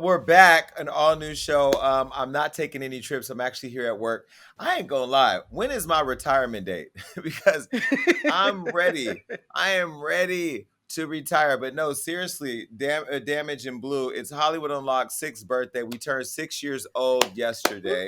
we're back, an all new show. I'm not taking any trips. I'm actually here at work. I ain't gonna lie. When is my retirement date? Because I'm ready. I am ready to retire. But no, seriously, Damage in Blue. It's Hollywood Unlocked 6th birthday. We turned 6 years old yesterday.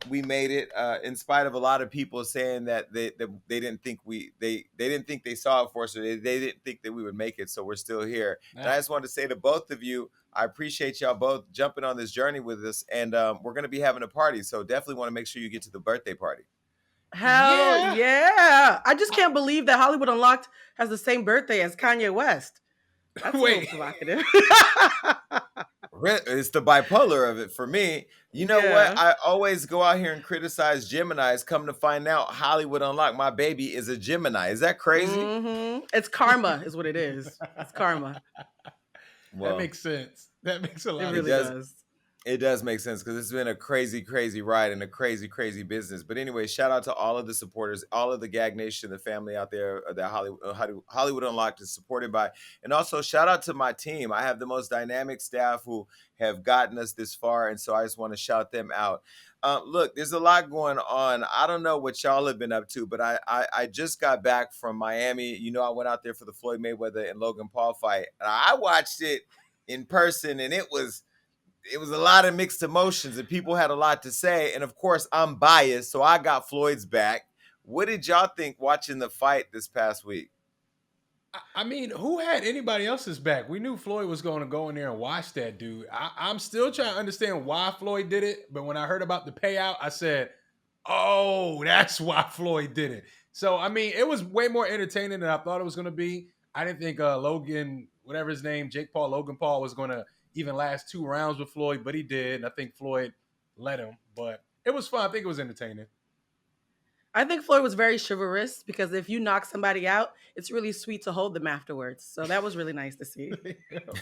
We made it in spite of a lot of people saying that they didn't think they didn't think they saw it for us, or they didn't think that we would make it. So we're still here. And I just want to say to both of you, I appreciate y'all both jumping on this journey with us, and we're going to be having a party. So definitely want to make sure you get to the birthday party. Hell yeah. I just can't believe that Hollywood Unlocked has the same birthday as Kanye West. That's a little provocative. It's the bipolar of it for me. You know what? I always go out here and criticize Geminis. Come to find out, Hollywood Unlocked, my baby, is a Gemini. Is that crazy? Mm-hmm. It's karma, is what it is. It's karma. Well, that makes sense. That makes a lot of sense. It does make sense because it's been a crazy, crazy ride and a crazy, crazy business. But anyway, shout out to all of the supporters, all of the Gag Nation, the family out there that Hollywood Unlocked is supported by. And also shout out to my team. I have the most dynamic staff who have gotten us this far. And so I just want to shout them out. Look, there's a lot going on. I don't know what y'all have been up to, but I just got back from Miami. You know, I went out there for the Floyd Mayweather and Logan Paul fight. And I watched it in person, and it was a lot of mixed emotions, and people had a lot to say. And of course, I'm biased, so I got Floyd's back. What did y'all think watching the fight this past week? I mean, who had anybody else's back? We knew Floyd was going to go in there and watch that dude. I'm still trying to understand why Floyd did it, but when I heard about the payout, I said, oh, that's why Floyd did it. So, I mean, it was way more entertaining than I thought it was going to be. I didn't think Logan, whatever his name, Logan Paul was going to even last 2 rounds with Floyd, but he did. And I think Floyd let him, but it was fun. I think it was entertaining. I think Floyd was very chivalrous because if you knock somebody out, it's really sweet to hold them afterwards. So that was really nice to see.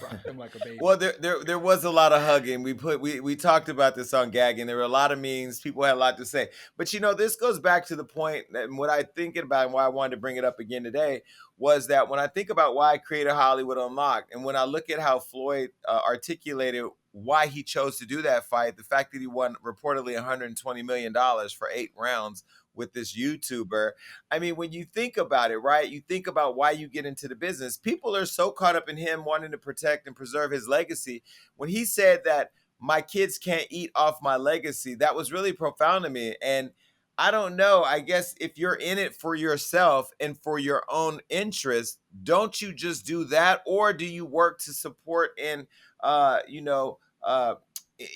Rock them like a baby. Well, there was a lot of hugging. We talked about this on Gagging. There were a lot of memes. People had a lot to say. But you know, this goes back to the point that what I think about and why I wanted to bring it up again today was that when I think about why I created Hollywood Unlocked, and when I look at how Floyd articulated why he chose to do that fight, the fact that he won reportedly $120 million for 8 rounds with this YouTuber. I mean, when you think about it, right, you think about why you get into the business. People are so caught up in him wanting to protect and preserve his legacy. When he said that my kids can't eat off my legacy, that was really profound to me. And I don't know, I guess if you're in it for yourself and for your own interest, don't you just do that? Or do you work to support and,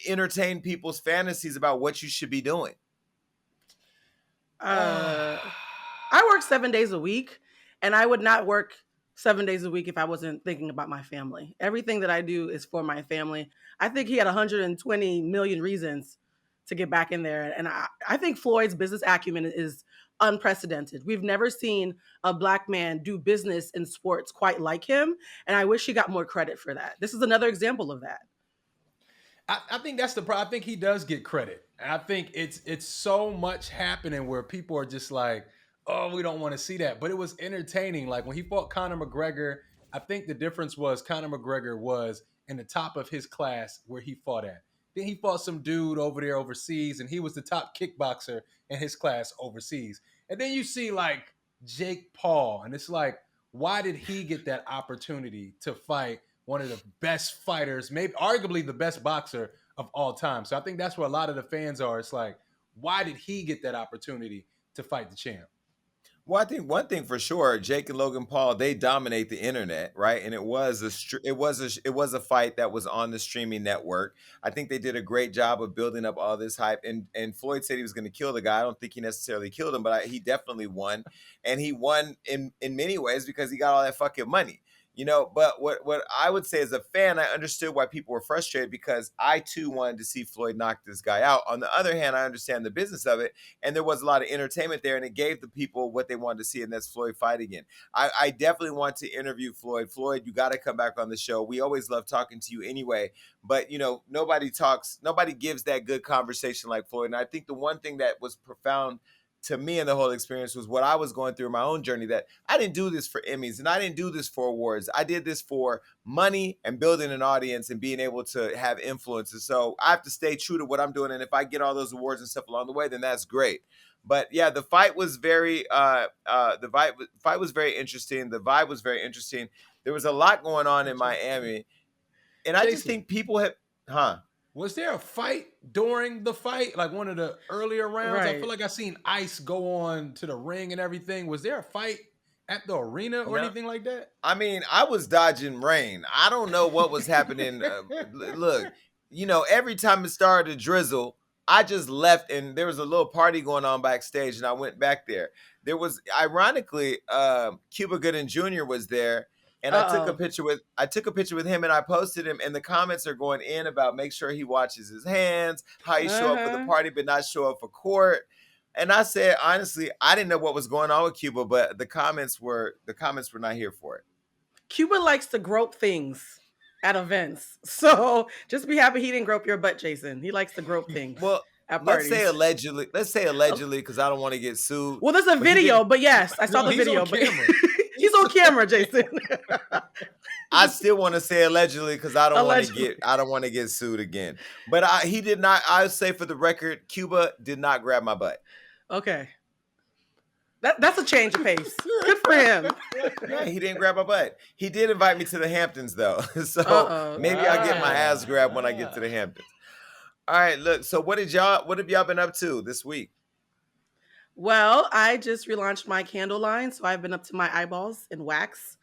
entertain people's fantasies about what you should be doing? I work 7 days a week, and I would not work 7 days a week if I wasn't thinking about my family. Everything that I do is for my family. I think he had 120 million reasons to get back in there. And I think Floyd's business acumen is unprecedented. We've never seen a Black man do business in sports quite like him. And I wish he got more credit for that. This is another example of that. I think that's the problem. I think he does get credit. I think it's so much happening where people are just like, oh, we don't want to see that. But it was entertaining. Like when he fought Conor McGregor, I think the difference was Conor McGregor was in the top of his class where he fought at. Then he fought some dude over there overseas, and he was the top kickboxer in his class overseas. And then you see like Jake Paul, and it's like, why did he get that opportunity to fight one of the best fighters, maybe arguably the best boxer of all time? So I think that's where a lot of the fans are. It's like, why did he get that opportunity to fight the champ? Well, I think one thing for sure, Jake and Logan Paul, they dominate the internet, right? And it was a fight that was on the streaming network. I think they did a great job of building up all this hype. And Floyd said he was going to kill the guy. I don't think he necessarily killed him, but he definitely won. And he won in many ways because he got all that fucking money. You know, but what I would say as a fan, I understood why people were frustrated because I too wanted to see Floyd knock this guy out. On the other hand, I understand the business of it, and there was a lot of entertainment there, and it gave the people what they wanted to see, and that's Floyd fight again. I definitely want to interview Floyd. Floyd, you got to come back on the show. We always love talking to you anyway, but you know, nobody gives that good conversation like Floyd. And I think the one thing that was profound to me in the whole experience was what I was going through in my own journey, that I didn't do this for Emmys and I didn't do this for awards. I did this for money and building an audience and being able to have influence. And so I have to stay true to what I'm doing. And if I get all those awards and stuff along the way, then that's great. But yeah, the fight was very fight was very interesting. The vibe was very interesting. There was a lot going on in Miami. And I just Jason, think people have was there a fight during the fight? Like one of the earlier rounds? I feel Right. like I seen Ice go on to the ring and everything. Was there a fight at the arena or no. anything like that? I mean, I was dodging rain. I don't know what was happening. Look, every time it started to drizzle, I just left, and there was a little party going on backstage, and I went back there. There was, ironically, Cuba Gooding Jr. was there, and Uh-oh. I took a picture with him, and I posted him, and the comments are going in about make sure he washes his hands, how he show up for the Uh-huh. party but not show up for court. And I said, honestly, I didn't know what was going on with Cuba, but the comments were not here for it. Cuba likes to grope things at events. So just be happy he didn't grope your butt, Jason. He likes to grope things Well, at let's say parties. allegedly. Let's say Oh, allegedly, because I don't want to get sued. well, there's a But he didn't. video, but yes, I saw No, the he's on video, but camera. he's on camera, Jason. I still want to say allegedly because I don't want to Allegedly. get sued again. But he did not. I would say for the record, Cuba did not grab my butt. Okay. That's a change of pace. Good for him. Yeah, he didn't grab my butt. He did invite me to the Hamptons though, so Uh-oh. maybe I'll get my ass grabbed when I get to Ah. the Hamptons. All right, look. So what have y'all been up to this week? Well, I just relaunched my candle line, so I've been up to my eyeballs in wax.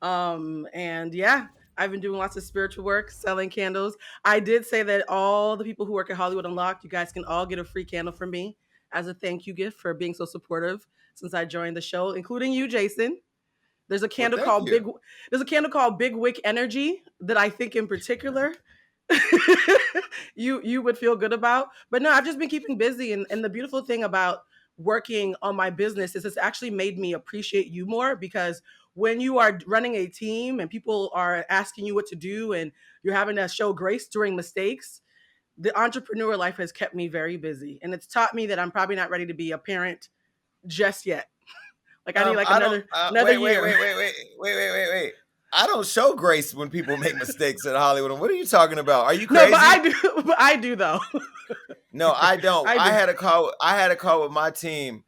And yeah, I've been doing lots of spiritual work, selling candles. I did say that all the people who work at Hollywood Unlocked, you guys can all get a free candle from me as a thank you gift for being so supportive since I joined the show, including you, Jason. There's a Well, candle thank called you. Big Wick Energy that I think in particular you would feel good about. But no, I've just been keeping busy, and the beautiful thing about working on my business is it's actually made me appreciate you more, because when you are running a team and people are asking you what to do and you're having to show grace during mistakes, the entrepreneur life has kept me very busy, and it's taught me that I'm probably not ready to be a parent just yet. Like I need like I don't. another Wait, wait, year. wait, wait, wait, wait, wait, wait, wait. I don't show grace when people make mistakes at Hollywood. What are you talking about? Are you No, but I crazy? do. But I do though. No, I don't. I I do. had a call. I had a call with my team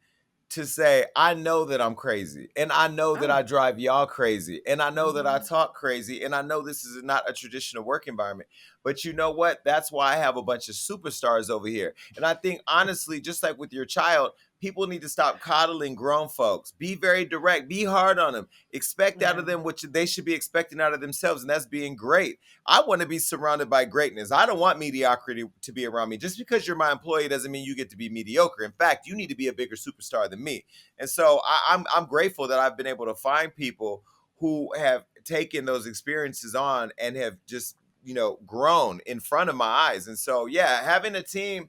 to say I know that I'm crazy, and I know that Oh. I drive y'all crazy, and I know that I Mhm. talk crazy, and I know this is not a traditional work environment. But you know what? That's why I have a bunch of superstars over here. And I think honestly, just like with your child, people need to stop coddling grown folks. Be very direct. Be hard on them. Expect out Yeah. of them what they should be expecting out of themselves, and that's being great. I want to be surrounded by greatness. I don't want mediocrity to be around me. Just because you're my employee doesn't mean you get to be mediocre. In fact, you need to be a bigger superstar than me. And so I'm grateful that I've been able to find people who have taken those experiences on and have just grown in front of my eyes. And so yeah, having a team,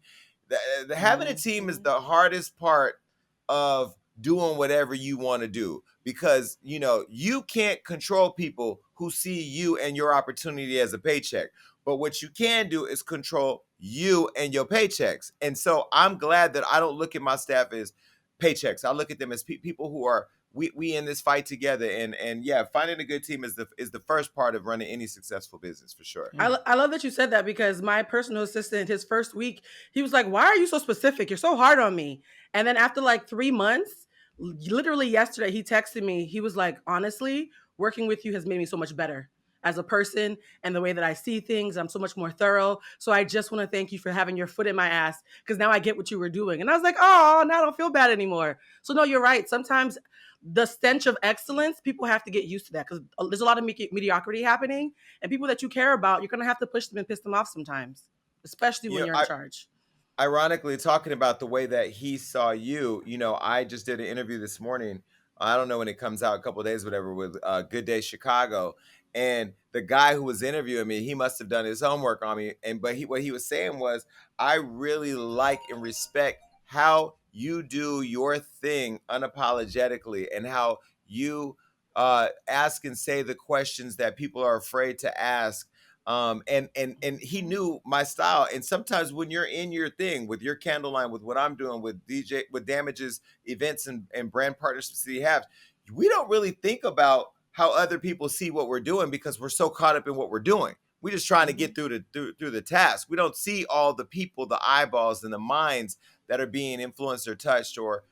having a team is Mhm. the hardest part of doing whatever you want to do, because you can't control people who see you and your opportunity as a paycheck, but what you can do is control you and your paychecks. And so I'm glad that I don't look at my staff as paychecks. I look at them as people who are we in this fight together. And yeah, finding a good team is the first part of running any successful business for sure. Mm. I love that you said that, because my personal assistant, his first week, he was like, "Why are you so specific? You're so hard on me." And then after like 3 months, literally yesterday, he texted me. He was like, "Honestly, working with you has made me so much better as a person and the way that I see things. I'm so much more thorough. So I just want to thank you for having your foot in my ass, because now I get what you were doing." And I was like, "Oh, now I don't feel bad anymore." So no, you're right. Sometimes the stench of excellence, people have to get used to that, because there's a lot of mediocrity happening, and people that you care about, you're going to have to push them and piss them off sometimes, especially you when know you're in I, charge. Ironically, talking about the way that he saw you, I just did an interview this morning. I don't know when it comes out, a couple of days, whatever, with Good Day Chicago. And the guy who was interviewing me, he must have done his homework on me. And but what he was saying was, I really like and respect how you do your thing unapologetically, and how you ask and say the questions that people are afraid to ask, And he knew my style. And sometimes when you're in your thing with your candle line, with what I'm doing with DJ, with Damages events and brand partnerships that he has, we don't really think about how other people see what we're doing because we're so caught up in what we're doing. We're just trying to get through the task. We don't see all the people, the eyeballs, and the minds that are being influenced or touched or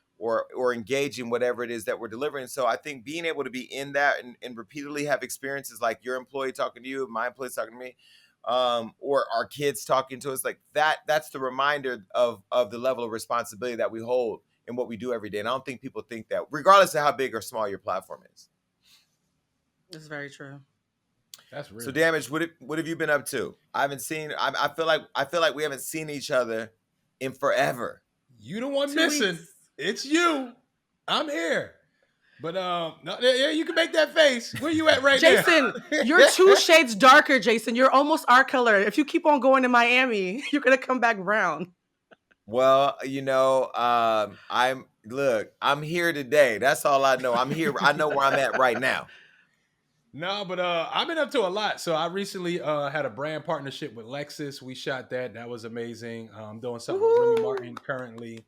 engage in whatever it is that we're delivering. So I think being able to be in that and repeatedly have experiences like your employee talking to you, my employees talking to me, or our kids talking to us, like that's the reminder of the level of responsibility that we hold in what we do every day. And I don't think people think that, regardless of how big or small your platform is. It's very true. That's real. So, Damage, what have you been up to? I haven't seen. I feel like we haven't seen each other in forever. You the one 2 missing. weeks. It's you. I'm here. But no, yeah, you can make that face. Where you at right Jason, now? you're 2 shades darker, Jason. You're almost our color. If you keep on going to Miami, you're gonna come back brown. Well, I'm here today. That's all I know. I'm here. I know where I'm at right now. No, but I've been up to a lot. So I recently had a brand partnership with Lexus. We shot that. That was amazing. I'm doing something with Remy Martin currently.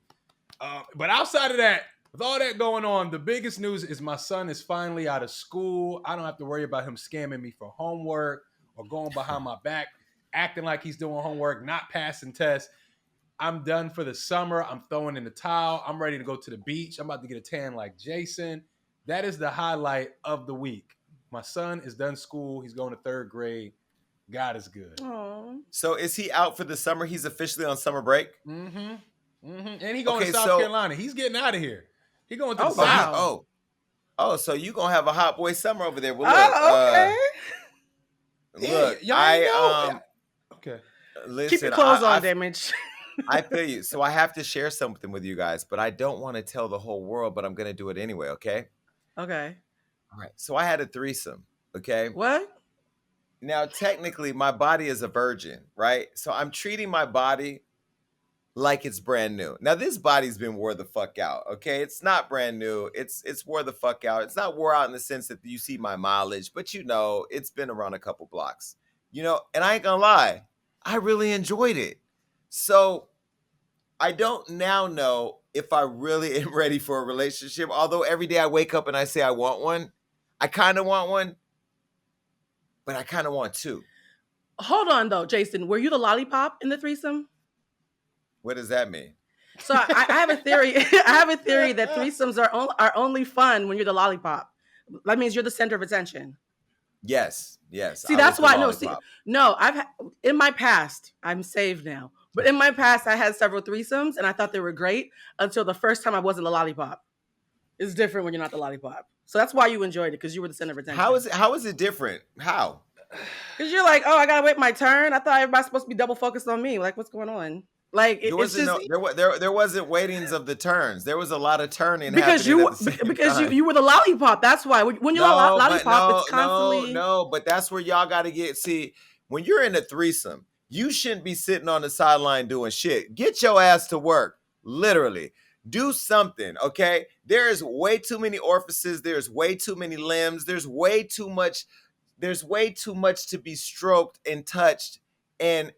But outside of that, with all that going on, the biggest news is my son is finally out of school. I don't have to worry about him scamming me for homework or going behind my back, acting like he's doing homework, not passing tests. I'm done for the summer. I'm throwing in the towel. I'm ready to go to the beach. I'm about to get a tan like Jason. That is the highlight of the week. My son is done school. He's going to 3rd grade. God is good. Aww. So is he out for the summer? He's officially on summer break? Mm-hmm. And he going to South Carolina. He's getting out of here. He going to the South. Wow. Oh, so you gonna have a hot boy summer over there? Well, Okay. Look, okay. Listen, Keep your clothes on, Damage. I feel you. So I have to share something with you guys, but I don't want to tell the whole world, but I'm gonna do it anyway, okay? Okay. All right. So I had a threesome, okay? What? Now, technically, my body is a virgin, right? So I'm treating my body like it's brand new. Now, this body's been wore the fuck out, okay? It's not brand new. It's wore the fuck out. It's not wore out in the sense that you see my mileage, but it's been around a couple blocks. And I ain't gonna lie, I really enjoyed it. So I don't now know if I really am ready for a relationship. Although every day I wake up and I say I want one, I kind of want one, but I kind of want two. Hold on, though, Jason. Were you the lollipop in the threesome? What does that mean? So I have a theory. I have a theory that threesomes are only fun when you're the lollipop. That means you're the center of attention. Yes. See, that's why. No. In my past, I'm saved now. But in my past, I had several threesomes, and I thought they were great until the first time I wasn't the lollipop. It's different when you're not the lollipop. So that's why you enjoyed it, because you were the center of attention. How is it different? How? Because you're like, oh, I gotta wait my turn. I thought everybody's supposed to be double focused on me. Like, what's going on? Like there wasn't waitings of the turns. There was a lot of turning because you were the lollipop. That's why when you're a lollipop, it's constantly but that's where y'all got to get. See, when you're in a threesome, you shouldn't be sitting on the sideline doing shit. Get your ass to work. Literally, do something. Okay, there is way too many orifices. There's way too many limbs. There's way too much to be stroked and touched. And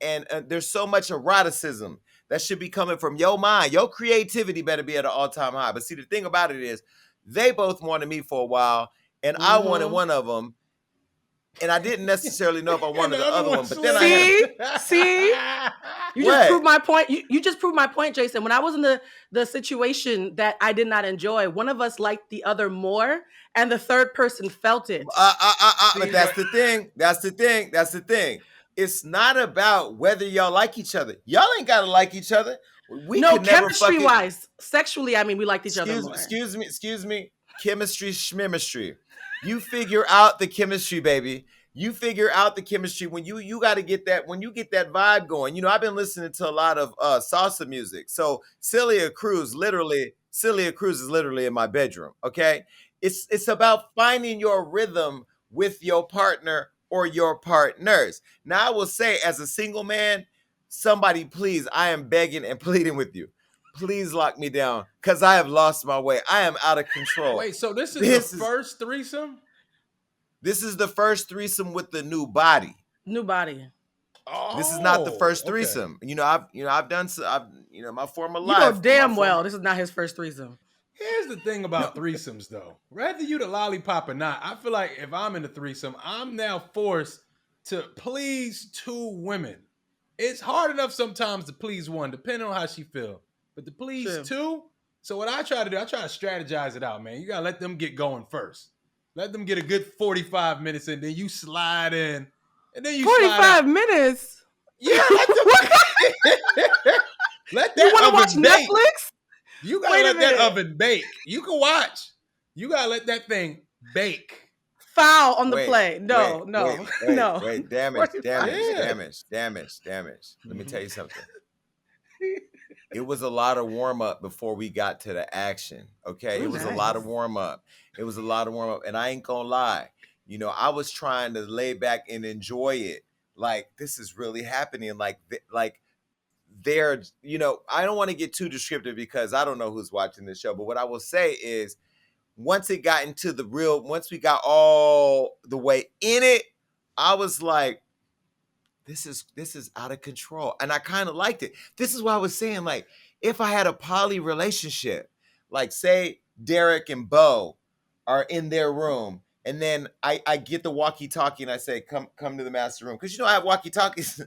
there's so much eroticism that should be coming from your mind. Your creativity better be at an all-time high. But see, the thing about it is, they both wanted me for a while, and I wanted one of them, and I didn't necessarily know if I wanted the other one. But then you just proved my point. You just proved my point, Jason. When I was in the situation that I did not enjoy, one of us liked the other more, and the third person felt it. But that's the thing. That's the thing. It's not about whether y'all like each other. Y'all ain't gotta like each other. Chemistry-wise, sexually, I mean, we liked each other more. Excuse me. Chemistry, schmimistry. You figure out the chemistry, baby. You figure out the chemistry when you got to get that. When you get that vibe going. I've been listening to a lot of salsa music. So Celia Cruz is literally in my bedroom. Okay, it's about finding your rhythm with your partner or your partners. Now, I will say, as a single man, somebody please, I am begging and pleading with you. Please lock me down, because I have lost my way. I am out of control. Wait, so this is the first threesome? This is the first threesome with the new body. New body. This is not the first Okay. threesome. I've done. My former You know life. damn well this is not his first threesome. Here's the thing No, about threesomes, though. Whether you the lollipop or not, I feel like if I'm in a threesome, I'm now forced to please two women. It's hard enough sometimes to please one, depending on how she feel. But to please True. two, so what I try to do, I try to strategize it out, man. You gotta let them get going first. Let them get a good 45 minutes, and then you slide in, and then you slide out. 45 minutes. Yeah, let You that want to watch oven bake. Netflix? You gotta Wait a let that minute. oven bake. You can watch. You gotta let that thing bake. Foul on the wait, play. wait, No, wait, no, wait, no. wait. Damage, 45 damage, minutes. Yeah. damage. Let me Mhm. tell you something. It was a lot of warm up before we got to the action. Okay, Ooh, it was a lot nice. of warm up. And I ain't gonna lie. I was trying to lay back and enjoy it. Like this is really happening. Like they're. I don't want to get too descriptive because I don't know who's watching this show. But what I will say is, once it got into once we got all the way in it, I was like, this is out of control. And I kind of liked it. This is why I was saying, like, if I had a poly relationship, like say Derek and Bo are in their room, and then I get the walkie-talkie and I say, come to the master room. Because I have walkie-talkies.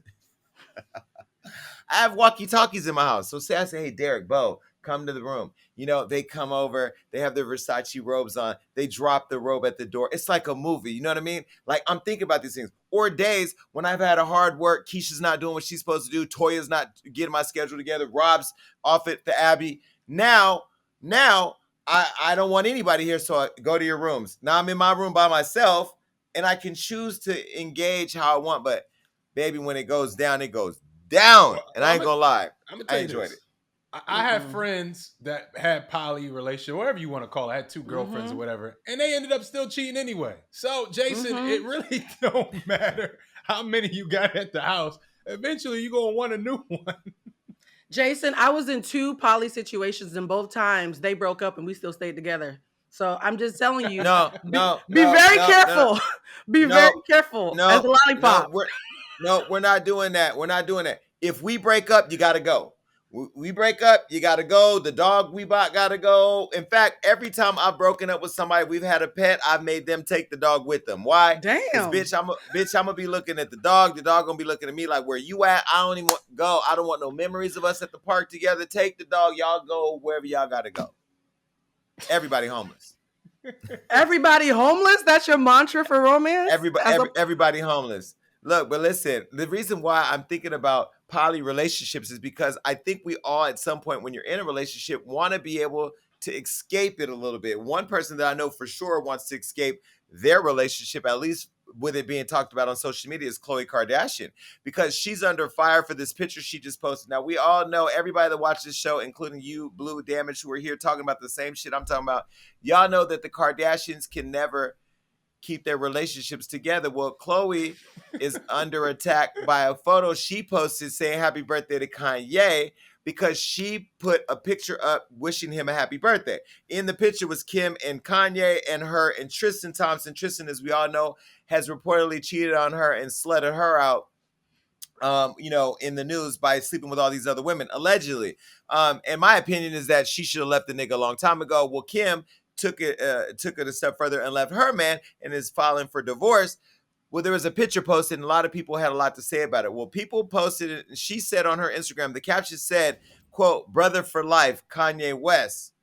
I have walkie-talkies in my house. So I say, hey, Derek, Bo, come to the room. They come over, they have their Versace robes on, they drop the robe at the door. It's like a movie, you know what I mean? Like I'm thinking about these things. Or days when I've had a hard work, Keisha's not doing what she's supposed to do, Toya's not getting my schedule together, Rob's off at the Abbey. Now, I don't want anybody here, so I go to your rooms. Now I'm in my room by myself, and I can choose to engage how I want, but baby, when it goes down, it goes down. Well, And I ain't gonna lie, I'm gonna I tell you enjoyed this. it. I have friends that had poly relationship, whatever you want to call it. I had two girlfriends or whatever, and they ended up still cheating anyway. So, Jason, it really don't matter how many you got at the house. Eventually, you're gonna want a new one. Jason, I was in 2 poly situations, and both times they broke up and we still stayed together. So I'm just telling you, No, be, no, be no, very no, no, careful. Be very no, careful as no, a no. lollipop. We're not doing that. We're not doing that. If we break up, you gotta go. We break up, you gotta go. The dog we bought gotta go. In fact, every time I've broken up with somebody, we've had a pet, I've made them take the dog with them. Why? Because Damn. I'm gonna be looking at the dog gonna be looking at me like, where you at? I don't even want to go. I don't want no memories of us at the park together. Take the dog, y'all go wherever y'all gotta go. Everybody homeless. Everybody homeless? That's your mantra for romance? Everybody homeless. Look, but listen, the reason why I'm thinking about poly relationships is because I think we all at some point when you're in a relationship want to be able to escape it a little bit. One person that I know for sure wants to escape their relationship, at least with it being talked about on social media, is Khloe Kardashian, because she's under fire for this picture she just posted. Now, we all know, everybody that watches this show, including you, Blue, Damage, who are here talking about the same shit I'm talking about, y'all know that the Kardashians can never keep their relationships together. Well, Khloe is under attack by a photo she posted saying happy birthday to Kanye, because she put a picture up wishing him a happy birthday. In the picture was Kim and Kanye and her and Tristan Thompson. Tristan, as we all know, has reportedly cheated on her and slutted her out, in the news by sleeping with all these other women, allegedly. And my opinion is that she should have left the nigga a long time ago. Well, Kim took it a step further and left her man and is filing for divorce. Well, there was a picture posted and a lot of people had a lot to say about it. Well, people posted it and she said on her Instagram, the caption said, quote, brother for life, Kanye West,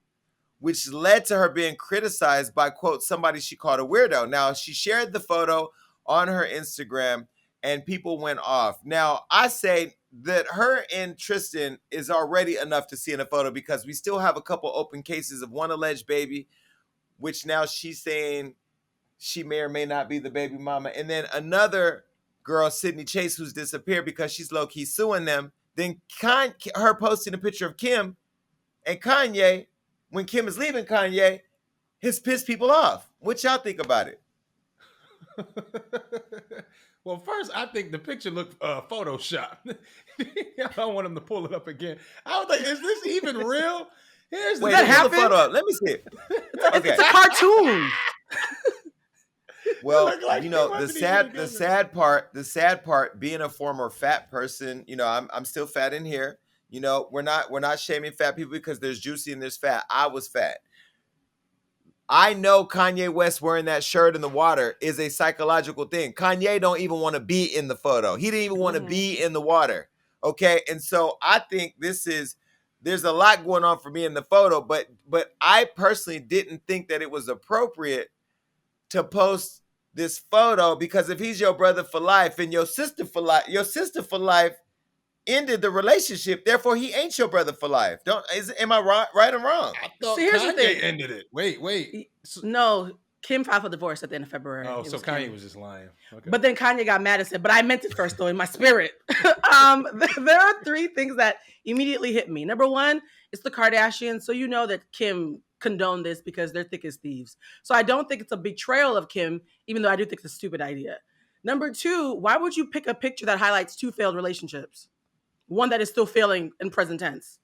which led to her being criticized by, quote, somebody she called a weirdo. Now, she shared the photo on her Instagram and people went off. Now, I say that her and Tristan is already enough to see in a photo, because we still have a couple open cases of one alleged baby, which now she's saying she may or may not be the baby mama. And then another girl, Sydney Chase, who's disappeared because she's low-key suing them. Then her posting a picture of Kim and Kanye when Kim is leaving Kanye has pissed people off. What y'all think about it? Well, first, I think the picture looked Photoshop. I don't want him to pull it up again. I was like, is this even real? Here's the Wait, that pull the happened? photo up. Let me see it. Okay. It's a cartoon. Well, look like he wasn't even together. the sad part, being a former fat person, I'm still fat in here. We're not shaming fat people because there's juicy and there's fat. I was fat. I know Kanye West wearing that shirt in the water is a psychological thing. Kanye don't even want to be in the photo. He didn't even want to be in the water. Okay. And so I think there's a lot going on for me in the photo, but I personally didn't think that it was appropriate to post this photo because if he's your brother for life and your sister for life ended the relationship, therefore he ain't your brother for life. Am I right or wrong? I See, thought here's the Kanye thing. ended it. Wait. No, Kim filed for divorce at the end of February. Oh, It so was Kanye Kim. was just lying. Okay. But then Kanye got mad and said, "But I meant it first, though, in my spirit." There are three things that immediately hit me. Number one, it's the Kardashians, so you know that Kim condoned this because they're thick as thieves. So I don't think it's a betrayal of Kim, even though I do think it's a stupid idea. Number two, why would you pick a picture that highlights two failed relationships? One that is still failing in present tense.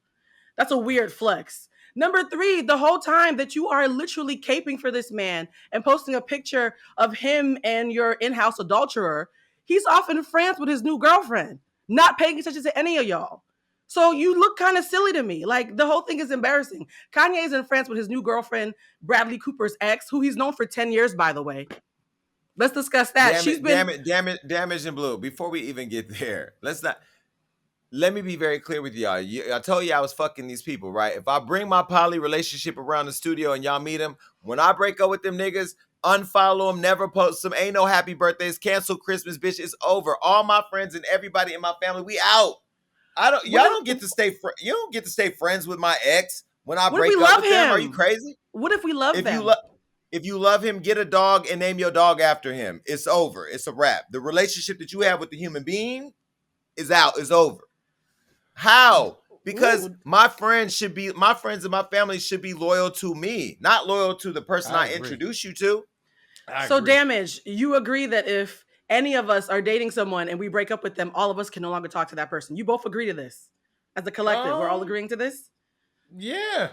That's a weird flex. Number three, the whole time that you are literally caping for this man and posting a picture of him and your in-house adulterer, he's off in France with his new girlfriend, not paying attention to any of y'all. So you look kind of silly to me. Like the whole thing is embarrassing. Kanye is in France with his new girlfriend, Bradley Cooper's ex, who he's known for 10 years, by the way. Let's discuss that. Damage and blue. Before we even get there, let me be very clear with y'all. I told you I was fucking these people, right? If I bring my poly relationship around the studio and y'all meet them, when I break up with them niggas, unfollow them, never post them, ain't no happy birthdays, cancel Christmas, bitch, it's over. All my friends and everybody in my family, we out. You don't get to stay friends with my ex when I What if break we up love with them. Are you him? crazy? What if we love them? If you love him, get a dog and name your dog after him. It's over. It's a wrap. The relationship that you have with the human being is over. How? Because my friends and my family should be loyal to me, not loyal to the person I introduce you to. So Damage, you agree that if any of us are dating someone and we break up with them, all of us can no longer talk to that person. You both agree to this as a collective. We're all agreeing to this? Yeah.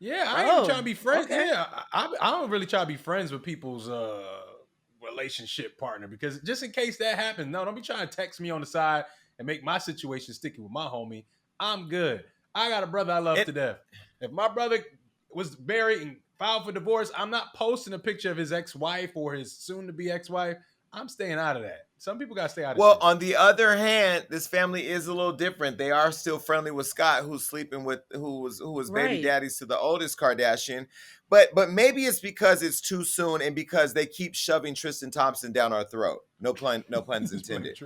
I ain't even trying to be friends. Okay. Yeah, I don't really try to be friends with people's relationship partner because just in case that happens, no, don't be trying to text me on the side and make my situation sticky with my homie. I'm good. I got a brother I love to death. If my brother was married and filed for divorce, I'm not posting a picture of his ex-wife or his soon-to-be ex-wife. I'm staying out of that. Some people gotta stay out of Well, shit. on the other hand, this family is a little different. They are still friendly with Scott, who's sleeping with who was baby daddies to the oldest Kardashian. But maybe it's because it's too soon and because they keep shoving Tristan Thompson down our throat. No puns intended.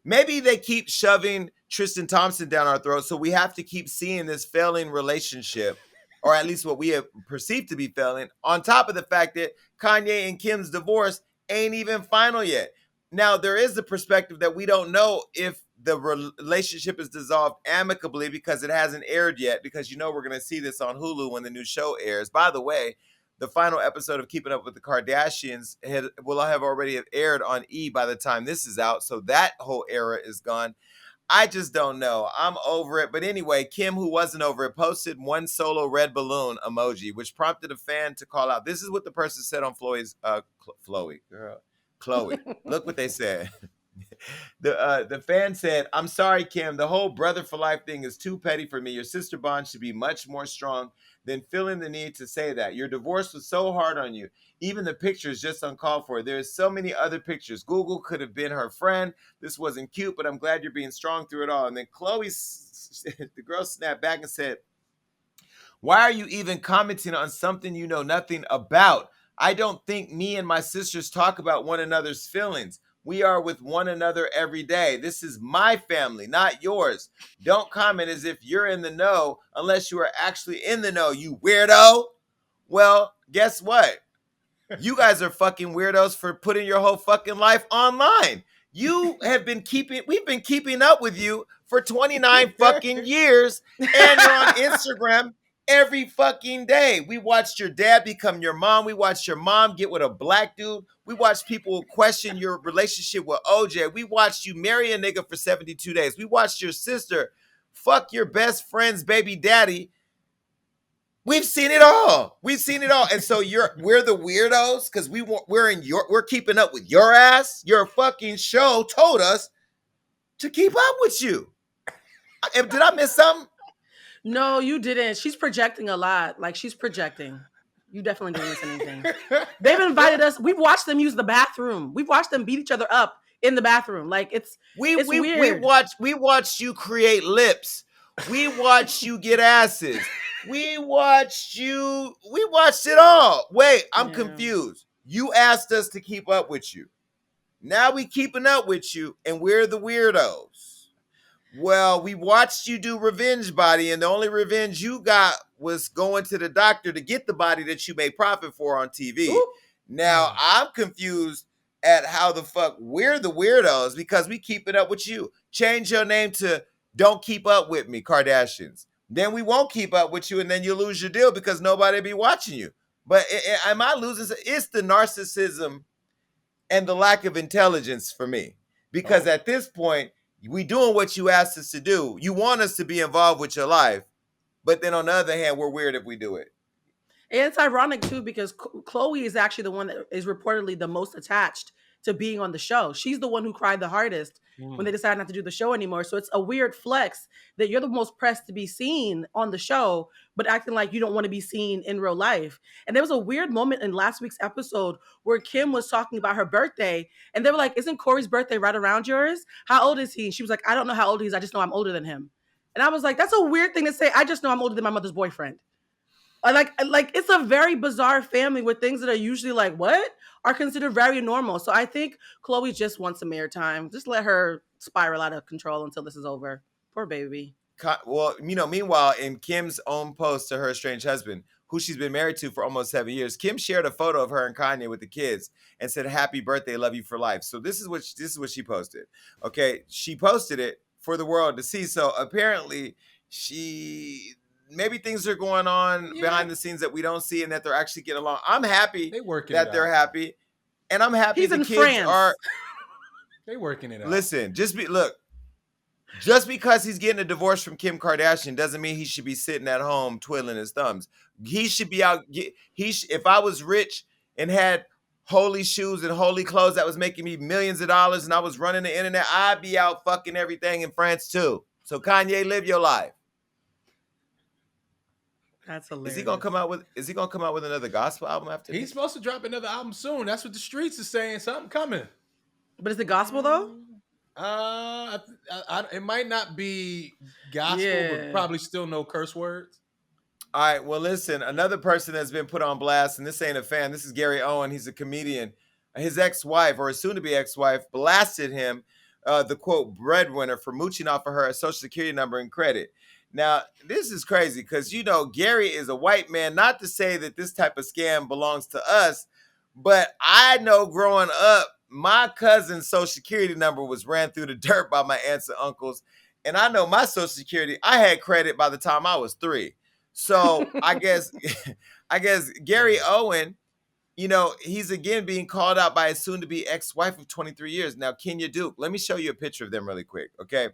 Maybe they keep shoving Tristan Thompson down our throat, so we have to keep seeing this failing relationship, or at least what we have perceived to be failing, on top of the fact that Kanye and Kim's divorce ain't even final yet. Now, there is the perspective that we don't know if the relationship is dissolved amicably because it hasn't aired yet, because we're going to see this on Hulu when the new show airs. By the way, the final episode of Keeping Up with the Kardashians will have already aired on E by the time this is out, so that whole era is gone. I just don't know. I'm over it. But anyway, Kim, who wasn't over it, posted one solo red balloon emoji, which prompted a fan to call out. This is what the person said on Khloe. Look what they said. The fan said, "I'm sorry, Kim. The whole brother for life thing is too petty for me. Your sister bond should be much more strong than feeling the need to say that. Your divorce was so hard on you. Even the pictures just uncalled for. There's so many other pictures. Google could have been her friend. This wasn't cute, but I'm glad you're being strong through it all." And then the girl snapped back and said, "Why are you even commenting on something you know nothing about? I don't think me and my sisters talk about one another's feelings. We are with one another every day. This is my family, not yours. Don't comment as if you're in the know unless you are actually in the know, you weirdo." Well, guess what? You guys are fucking weirdos for putting your whole fucking life online. We've been keeping up with you for 29 fucking years, and you're on Instagram every fucking day. We watched your dad become your mom. We watched your mom get with a black dude. We watched people question your relationship with OJ. We watched you marry a nigga for 72 days. We watched your sister fuck your best friend's baby daddy. We've seen it all. We've seen it all. And so we're the weirdos because we're keeping up with your ass. Your fucking show told us to keep up with you. Did I miss something? No, you didn't. She's projecting a lot. Like she's projecting. You definitely didn't miss anything. They've invited us. We've watched them use the bathroom. We've watched them beat each other up in the bathroom. Like it's weird. We watched you create lips. We watched you get asses. We watched it all. Wait, I'm confused. You asked us to keep up with you. Now we keeping up with you, and we're the weirdos. Well, we watched you do revenge body, and the only revenge you got was going to the doctor to get the body that you made profit for on TV. Ooh. Now I'm confused at how the fuck we're the weirdos because we keep it up with you. Change your name to Don't Keep Up With Me, Kardashians. Then we won't keep up with you, and then you lose your deal because nobody will be watching you. But am I losing? It's the narcissism and the lack of intelligence for me. Because at this point, we doing what you asked us to do. You want us to be involved with your life, but then on the other hand, we're weird if we do it. And it's ironic too because Khloe is actually the one that is reportedly the most attached to being on the show. She's the one who cried the hardest when they decided not to do the show anymore. So it's a weird flex that you're the most pressed to be seen on the show, but acting like you don't want to be seen in real life. And there was a weird moment in last week's episode where Kim was talking about her birthday, and they were like, "Isn't Corey's birthday right around yours? How old is he?" And she was like, "I don't know how old he is. I just know I'm older than him." And I was like, "That's a weird thing to say. I just know I'm older than my mother's boyfriend." Like it's a very bizarre family where things that are usually like what are considered very normal. So I think Khloe just wants some airtime. Just let her spiral out of control until this is over. Poor baby. Well, meanwhile, in Kim's own post to her estranged husband, who she's been married to for almost 7 years, Kim shared a photo of her and Kanye with the kids and said, "Happy birthday, love you for life." So this is what she posted. Okay, she posted it for the world to see. So apparently, maybe things are going on behind the scenes that we don't see, and that they're actually getting along. I'm happy they're happy, and I'm happy He's the in kids France. are. They working it out. Listen, just because he's getting a divorce from Kim Kardashian doesn't mean he should be sitting at home twiddling his thumbs. He should be out. If I was rich and had holy shoes and holy clothes that was making me millions of dollars and I was running the internet, I'd be out fucking everything in France too. So Kanye, live your life. That's hilarious. Is he gonna come out with another gospel album after He's supposed to drop another album soon. That's what the streets are saying. Something coming. But is it gospel though? It might not be gospel, but probably still no curse words. All right, well, listen, another person that's been put on blast, and this ain't a fan, this is Gary Owen. He's a comedian. His ex-wife, or his soon-to-be ex-wife, blasted him, the quote, breadwinner, for mooching off of her social security number and credit. Now, this is crazy because, Gary is a white man. Not to say that this type of scam belongs to us, but I know growing up, my cousin's social security number was ran through the dirt by my aunts and uncles. And I know my social security, I had credit by the time I was 3. So I guess Gary Owen, he's again being called out by his soon-to-be ex-wife of 23 years. Now, Kenya Duke, let me show you a picture of them really quick, okay?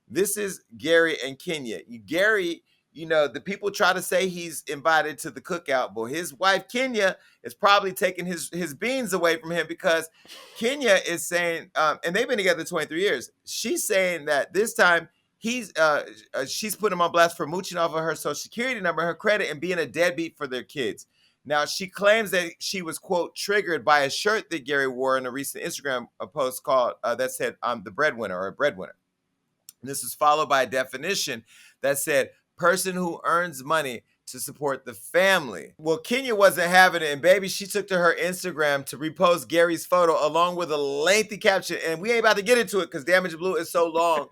This is Gary and Kenya. Gary, the people try to say he's invited to the cookout, but his wife, Kenya, is probably taking his beans away from him because Kenya is saying, and they've been together 23 years. She's saying that this time she's put him on blast for mooching off of her social security number, her credit, and being a deadbeat for their kids. Now, she claims that she was, quote, triggered by a shirt that Gary wore in a recent Instagram post called that said, "I'm the breadwinner," or a breadwinner. And this is followed by a definition that said, "person who earns money to support the family." Well, Kenya wasn't having it, and baby, she took to her Instagram to repost Gary's photo along with a lengthy caption. And we ain't about to get into it because Damage Blue is so long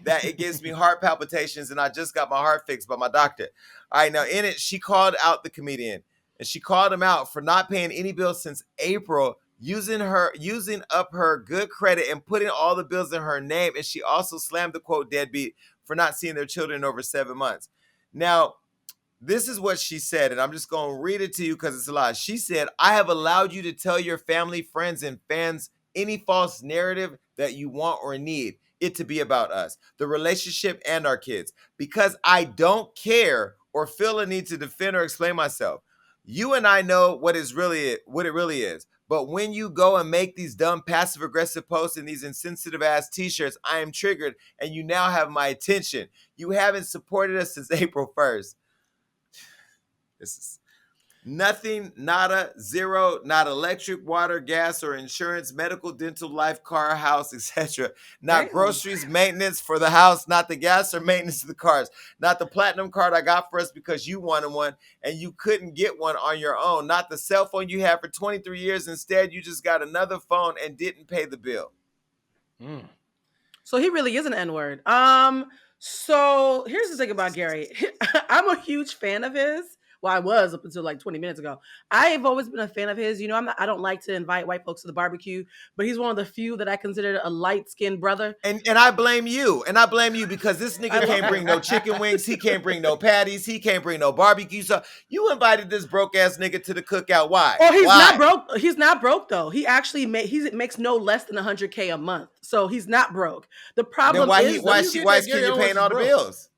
that it gives me heart palpitations, and I just got my heart fixed by my doctor. All right, now in it, she called out the comedian, and she called him out for not paying any bills since April, using up her good credit and putting all the bills in her name. And she also slammed the quote deadbeat for not seeing their children in over 7 months. Now, this is what she said, and I'm just going to read it to you because it's a lot. She said, "I have allowed you to tell your family, friends, and fans any false narrative that you want or need it to be about us, the relationship, and our kids, because I don't care or feel a need to defend or explain myself. You and I know what it really is. But when you go and make these dumb passive aggressive posts and these insensitive ass t-shirts, I am triggered and you now have my attention. You haven't supported us since April 1st. This is nothing, nada, zero, not electric, water, gas, or insurance, medical, dental, life, car, house, etc. Not Damn. groceries, maintenance for the house, not the gas or maintenance of the cars, not the platinum card I got for us because you wanted one and you couldn't get one on your own, not the cell phone you had for 23 years. Instead, you just got another phone and didn't pay the bill. So he really is an N-word. So here's the thing about Gary. I'm a huge fan of his. Well, I was up until like 20 minutes ago. I've always been a fan of his. You know, I don't like to invite white folks to the barbecue, but he's one of the few that I consider a light-skinned brother. And I blame you. And I blame you because this nigga can't bring no chicken wings. He can't bring no patties. He can't bring no barbecue. So you invited this broke ass nigga to the cookout. Why? Oh, he's Why? not broke. He's not broke though. He actually makes no less than $100K a month. So he's not broke. The problem Then is why is Kenya paying all the bills?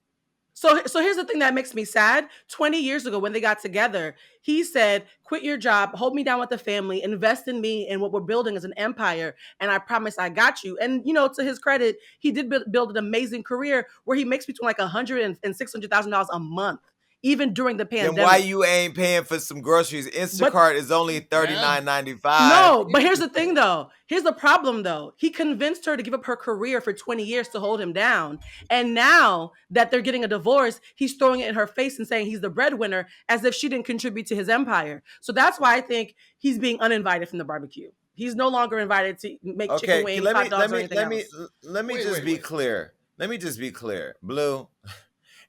So here's the thing that makes me sad. 20 years ago when they got together, he said, quit your job, hold me down with the family, invest in me and what we're building as an empire. And I promise I got you. And, you know, to his credit, he did build an amazing career where he makes between like $100,000 and $600,000 a month, even during the pandemic. Then why you ain't paying for some groceries? Instacart is only $39.95. No, but here's the thing though. Here's the problem though. He convinced her to give up her career for 20 years to hold him down. And now that they're getting a divorce, he's throwing it in her face and saying he's the breadwinner as if she didn't contribute to his empire. So that's why I think he's being uninvited from the barbecue. He's no longer invited to make chicken wings, hot dogs, or anything else. Let me just be clear. Let me just be clear. Blue.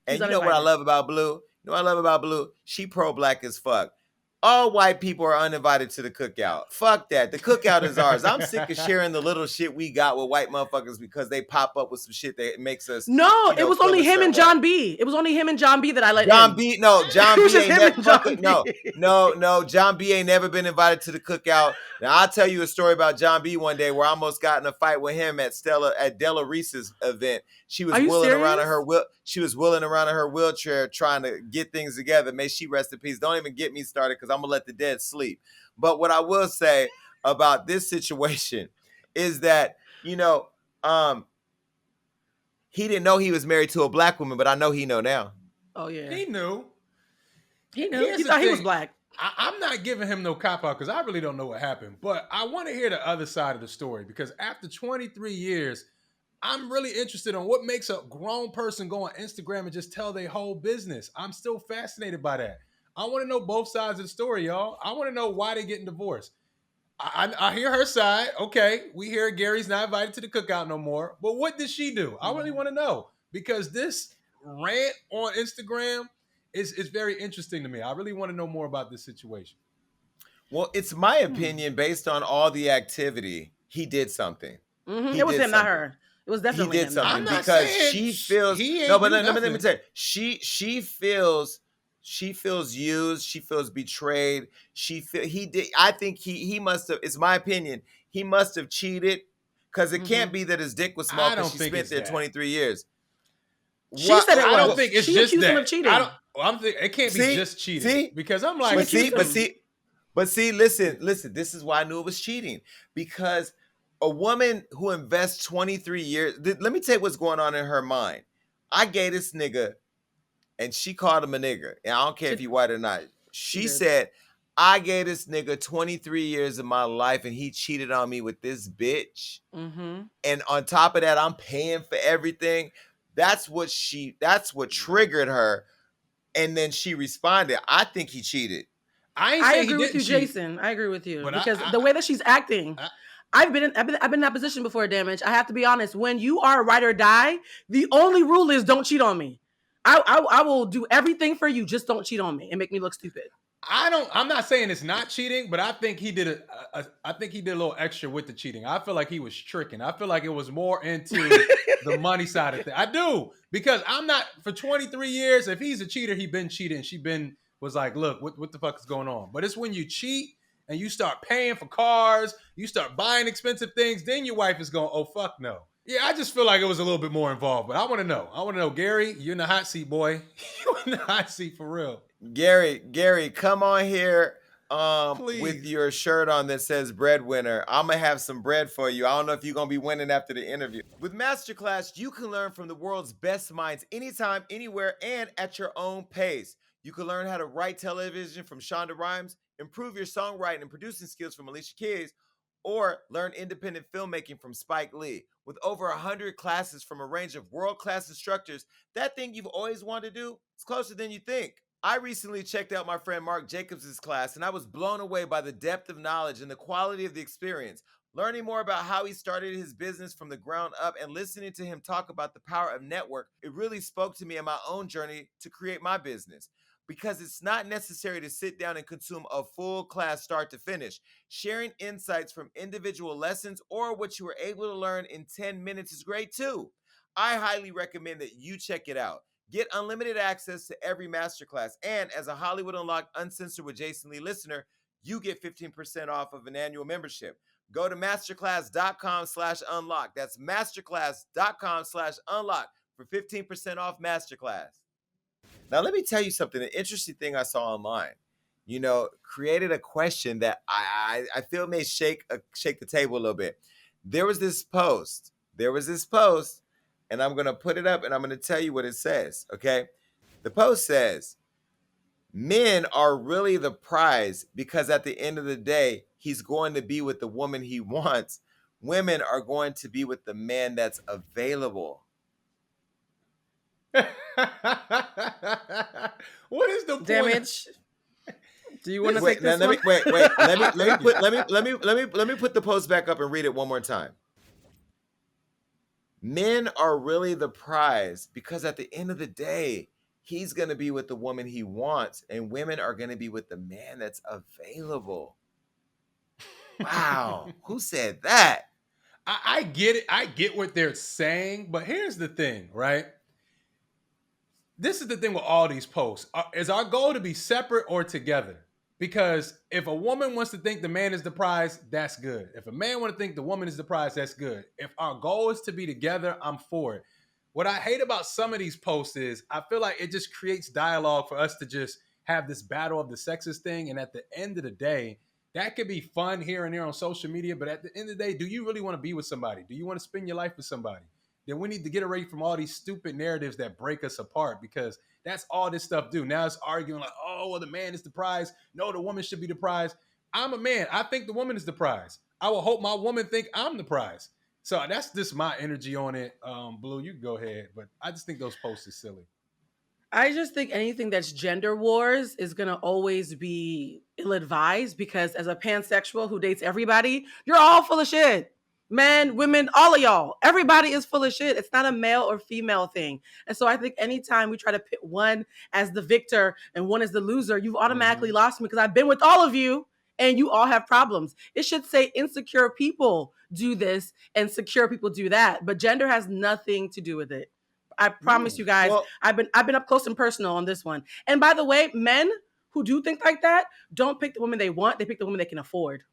And He's you know what I love about Blue? You know what I love about Blue? She pro-black as fuck. All white people are uninvited to the cookout. Fuck that. The cookout is ours. I'm sick of sharing the little shit we got with white motherfuckers because they pop up with some shit that makes us. No, you know, it was only him and John B. It was only him and John B that I let John in. B. No, John It was B. just ain't him never and John fucking, B. no. John B. ain't never been invited to the cookout. Now I'll tell you a story about John B. one day where I almost got in a fight with him at Della Reese's event. She was wheeling around in her wheelchair trying to get things together. May she rest in peace. Don't even get me started because I'm gonna let the dead sleep. But what I will say about this situation is that, you know, he didn't know he was married to a black woman, but I know he know now. Oh yeah, He knew. He thought he was black. I'm not giving him no cop out because I really don't know what happened. But I want to hear the other side of the story because after 23 years, I'm really interested in what makes a grown person go on Instagram and just tell their whole business. I'm still fascinated by that. I want to know both sides of the story, y'all. I want to know why they're getting divorced. I hear her side. Okay, we hear Gary's not invited to the cookout no more. But what did she do? I really want to know because this rant on Instagram is very interesting to me. I really want to know more about this situation. Well, it's my opinion based on all the activity. He did something. Mm-hmm. It was him, not her. It was definitely he did him. something I'm not because saying she feels he no. But ain't do let me nothing. tell you, she feels used. She feels betrayed. He did. I think he must have. It's my opinion. He must have cheated because it can't be that his dick was small because she spent there 23 years. She said it was. I don't think it's she just accused that. him of cheating. I'm thinking it can't be just cheating because I'm like, but see, listen. This is why I knew it was cheating because a woman who invests 23 years. Let me tell you what's going on in her mind. I gave this nigga, and she called him a nigga, and I don't care if he white or not. She said, I gave this nigga 23 years of my life, and he cheated on me with this bitch. Mm-hmm. And on top of that, I'm paying for everything. That's what triggered her. And then she responded, I think he cheated. I agree with you, Jason. I agree with you because the way that she's acting, I've been in that position before, Damage. I have to be honest. When you are a ride or die, the only rule is don't cheat on me. I will do everything for you. Just don't cheat on me and make me look stupid. I'm not saying it's not cheating, but I think he did I think he did a little extra with the cheating. I feel like he was tricking. I feel like it was more into the money side of things. I do because I'm not for 23 years. If he's a cheater, he been cheating. She was like, look, what the fuck is going on? But it's when you cheat and you start paying for cars, you start buying expensive things, then your wife is going, oh fuck no. Yeah, I just feel like it was a little bit more involved, but I want to know. Gary, you're in the hot seat, boy. You're in the hot seat for real. Gary, come on here with Please. your shirt on that says breadwinner. I'm gonna have some bread for you. I don't know if you're gonna be winning after the interview. With Masterclass, you can learn from the world's best minds anytime, anywhere, and at your own pace. You can learn how to write television from Shonda Rhimes, improve your songwriting and producing skills from Alicia Keys, or learn independent filmmaking from Spike Lee. With over 100 classes from a range of world-class instructors, that thing you've always wanted to do is closer than you think. I recently checked out my friend Mark Jacobs' class, and I was blown away by the depth of knowledge and the quality of the experience. Learning more about how he started his business from the ground up and listening to him talk about the power of network, it really spoke to me in my own journey to create my business. Because it's not necessary to sit down and consume a full class start to finish. Sharing insights from individual lessons or what you were able to learn in 10 minutes is great too. I highly recommend that you check it out. Get unlimited access to every masterclass. And as a Hollywood Unlocked Uncensored with Jason Lee listener, you get 15% off of an annual membership. Go to masterclass.com/unlock. That's masterclass.com/unlock for 15% off masterclass. Now, let me tell you something. An interesting thing I saw online, created a question that I feel may shake the table a little bit. There was this post, and I'm going to put it up and I'm going to tell you what it says, okay? The post says, men are really the prize because at the end of the day, he's going to be with the woman he wants. Women are going to be with the man that's available. What is the point? Damage. Do you want to Wait, take this let one? me wait. Let me put the post back up and read it one more time. Men are really the prize because at the end of the day, he's going to be with the woman he wants, and women are going to be with the man that's available. Wow, who said that? I get it. I get what they're saying, but here's the thing, right? This is the thing with all these posts. Is our goal to be separate or together? Because if a woman wants to think the man is the prize, that's good. If a man wants to think the woman is the prize, that's good. If our goal is to be together, I'm for it. What I hate about some of these posts is I feel like it just creates dialogue for us to just have this battle of the sexes thing. And at the end of the day, that could be fun here and there on social media. But at the end of the day, do you really want to be with somebody? Do you want to spend your life with somebody? Then we need to get away from all these stupid narratives that break us apart, because that's all this stuff do. Now it's arguing like, oh, well, the man is the prize. No, the woman should be the prize. I'm a man. I think the woman is the prize. I will hope my woman think I'm the prize. So that's just my energy on it. Blue, you can go ahead. But I just think those posts are silly. I just think anything that's gender wars is going to always be ill advised, because as a pansexual who dates everybody, you're all full of shit. Men, women, all of y'all. Everybody is full of shit. It's not a male or female thing. And so I think anytime we try to pit one as the victor and one as the loser, you've automatically lost me, because I've been with all of you and you all have problems. It should say insecure people do this and secure people do that. But gender has nothing to do with it. I promise you guys, Well, I've been up close and personal on this one. And by the way, men who do think like that don't pick the woman they want; they pick the woman they can afford.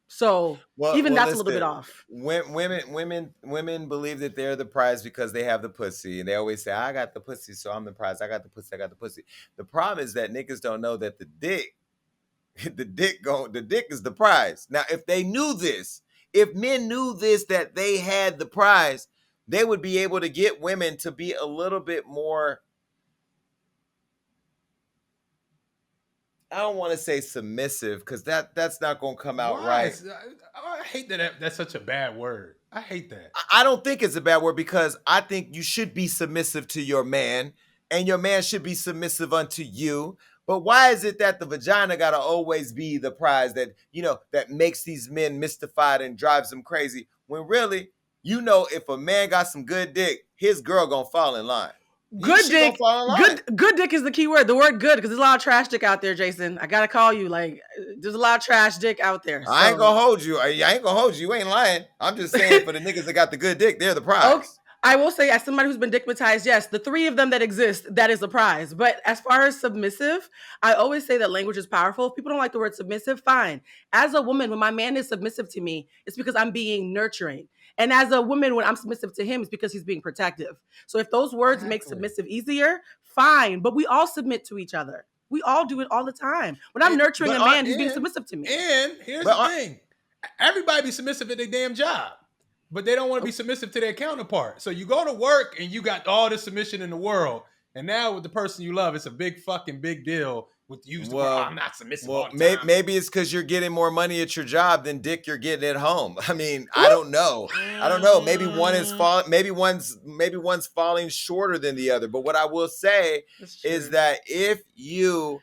So even that's a little bit off. Women believe that they're the prize because they have the pussy, and they always say, "I got the pussy, so I'm the prize. I got the pussy, I got the pussy." The problem is that niggas don't know that the dick, the dick is the prize. Now, if they knew this, if men knew this, that they had the prize, they would be able to get women to be a little bit more, I don't want to say submissive, because that's not going to come out right. I hate that that's such a bad word. I hate that. I don't think it's a bad word, because I think you should be submissive to your man, and your man should be submissive unto you. But why is it that the vagina got to always be the prize that, that makes these men mystified and drives them crazy, when really, if a man got some good dick, his girl going to fall in line. Good dick. Good dick is the key word. The word good, because there's a lot of trash dick out there, Jason. I gotta call you. Like, there's a lot of trash dick out there. So. I ain't gonna hold you. I ain't gonna hold you. You ain't lying. I'm just saying, for the niggas that got the good dick, they're the prize. I will say, as somebody who's been dickmatized, yes, the three of them that exist, that is a prize. But as far as submissive, I always say that language is powerful. If people don't like the word submissive, fine. As a woman, when my man is submissive to me, it's because I'm being nurturing. And as a woman, when I'm submissive to him, it's because he's being protective. So if those words make Exactly. submissive easier, fine. But we all submit to each other. We all do it all the time. When I'm nurturing but a man, he's being submissive to me. And here's But the thing. Everybody be submissive at their damn job, but they don't want to be submissive to their counterpart. So you go to work and you got all the submission in the world, and now with the person you love, it's a big fucking big deal with use the word, "Oh, I'm not submissive all the time." maybe it's because you're getting more money at your job than dick you're getting at home. I mean, I don't know. Maybe one is falling. Maybe one's falling shorter than the other. But what I will say is that if you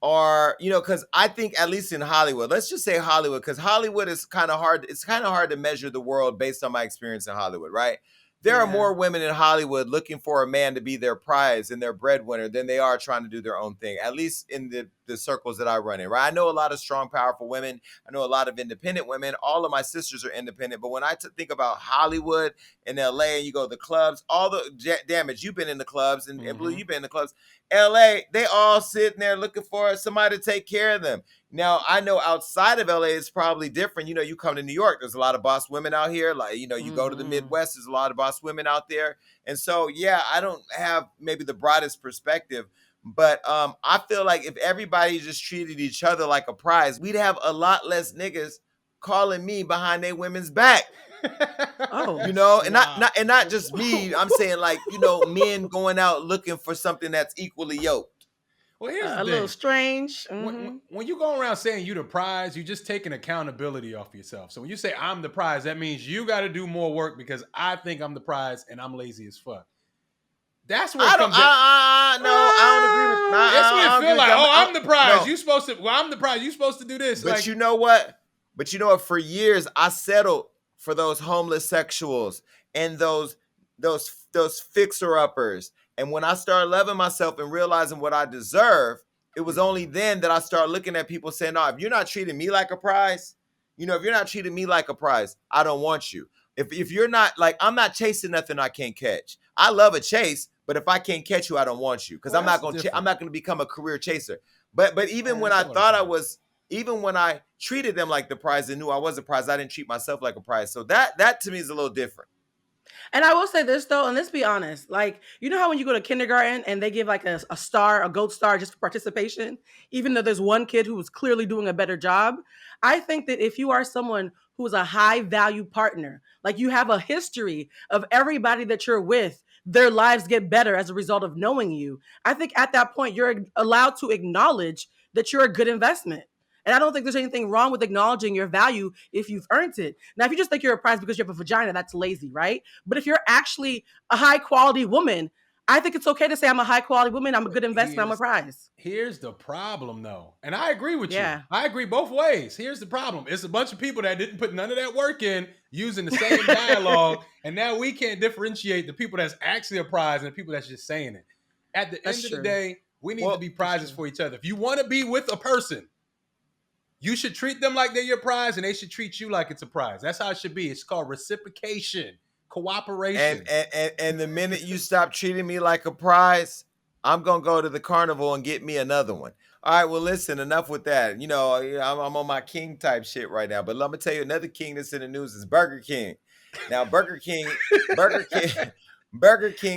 are, because I think at least in Hollywood, let's just say Hollywood, because Hollywood is kind of hard. It's kind of hard to measure the world based on my experience in Hollywood, right? There are more women in Hollywood looking for a man to be their prize and their breadwinner than they are trying to do their own thing, at least in the circles that I run in, right? I know a lot of strong, powerful women. I know a lot of independent women. All of my sisters are independent. But when I think about Hollywood and LA and you go to the clubs, all the damage, you've been in the clubs and Blue, you've been in the clubs. LA, they all sitting there looking for somebody to take care of them. Now, I know outside of LA, it's probably different. You come to New York, there's a lot of boss women out here. Like, you go to the Midwest, there's a lot of boss women out there. And so, yeah, I don't have maybe the broadest perspective, but I feel like if everybody just treated each other like a prize, we'd have a lot less niggas calling me behind their women's back. And not just me. I'm saying men going out looking for something that's equally yoked. Well, here's the thing. Little strange. When you go around saying you the prize, you just taking accountability off yourself. So when you say I'm the prize, that means you got to do more work because I think I'm the prize and I'm lazy as fuck. That's what it comes No, I don't agree with that. That's what it feel like. I'm the prize. No. You supposed to. Well, I'm the prize. You supposed to do this. But you know what? For years I settled for those homeless sexuals and those fixer-uppers. And when I started loving myself and realizing what I deserve, it was only then that I started looking at people saying, no, if you're not treating me like a prize, I don't want you. If you're not I'm not chasing nothing I can't catch. I love a chase, but if I can't catch you, I don't want you because I'm not going to become a career chaser. But even when I thought I was, even when I treated them like the prize and knew I was a prize, I didn't treat myself like a prize. So that to me is a little different. And I will say this though, and let's be honest, how when you go to kindergarten and they give a star, a gold star just for participation, even though there's one kid who was clearly doing a better job. I think that if you are someone who is a high value partner, you have a history of everybody that you're with, their lives get better as a result of knowing you. I think at that point, you're allowed to acknowledge that you're a good investment. And I don't think there's anything wrong with acknowledging your value if you've earned it. Now, if you just think you're a prize because you have a vagina, that's lazy, right? But if you're actually a high quality woman, I think it's okay to say I'm a high quality woman. I'm a good investment. I'm a prize. Here's the problem, though. And I agree with you. I agree both ways. Here's the problem. It's a bunch of people that didn't put none of that work in using the same dialogue. And now we can't differentiate the people that's actually a prize and the people that's just saying it. At the end of the day, we need to be prizes for each other. If you want to be with a person, you should treat them like they're your prize, and they should treat you like it's a prize. That's how it should be. It's called reciprocation, cooperation. And the minute you stop treating me like a prize, I'm going to go to the carnival and get me another one. All right, well, listen, enough with that. I'm on my king type shit right now. But let me tell you, another king that's in the news is Burger King. Now, Burger King